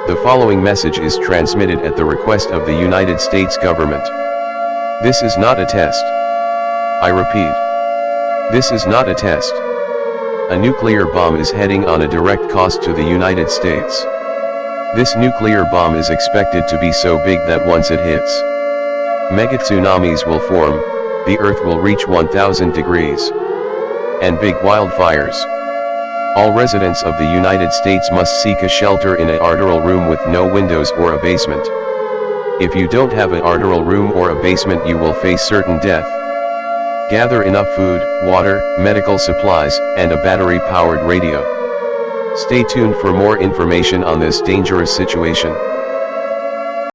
The following message is transmitted at the request of the United States government. This is not a test. I repeat, this is not a test. A nuclear bomb is heading on a direct cost to the United States. This nuclear bomb is expected to be so big that once it hits, mega tsunamis will form, the earth will reach 1000 degrees, and big wildfires. All residents of the United States must seek a shelter in an arterial room with no windows or a basement. If you don't have an arterial room or a basement, you will face certain death. Gather enough food, water, medical supplies, and a battery-powered radio. Stay tuned for more information on this dangerous situation.